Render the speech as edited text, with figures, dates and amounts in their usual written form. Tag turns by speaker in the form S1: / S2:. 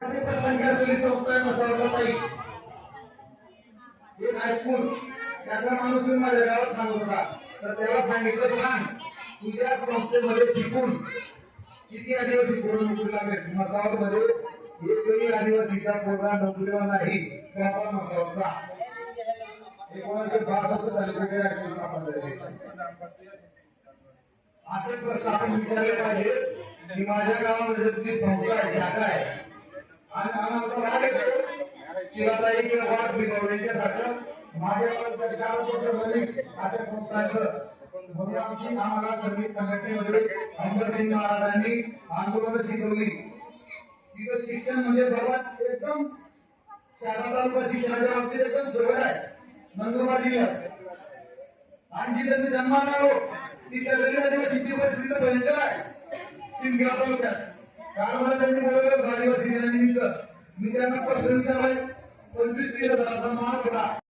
S1: संख्या असलेली संस्था आहे मसावताई एक हायस्कूल त्याचा माणूस माझ्या गावात सांगत होता तर त्याला सांगितलं सांग तुझ्या संस्थेमध्ये शिकून किती आदिवासी पोरं नोकरीला लागले मसावत मध्ये एकही आदिवासीचा पोरगा नोकरीला नाही त्याचा मसावतचा 1962 तालुक्याचे राजकीय आपण असे प्रश्न आपण विचारले पाहिजे की माझ्या गावामध्ये तुझी संस्था आहे शाखा आहे आणि आम्हाला राग येतो शिवाताई किंवा वाद बिघडवण्यासारखं माझ्या अशा संस्थांचं म्हणून आमची आम्हाला सर्व संघटनेमध्ये अमरसिंग महाराजांनी आंदोलन शिकवली तिथं शिक्षण म्हणजे बाबा एकदम शाळा तालुका शिक्षणाच्या बाबतीत एकदम सोय आहे नंदुरबार जिल्ह्यात आणि जिथे मी जन्माला आलो तिथल्या गरीब आदिवासी परिस्थिती भयंकर आहे सिंदखेड तालुक्यात काल मला त्यांनी बोलवलं आदिवासी दिनानिमित्त मी त्यांना प्रश्न विचारलाय 25-30 हजाराचा महाग होता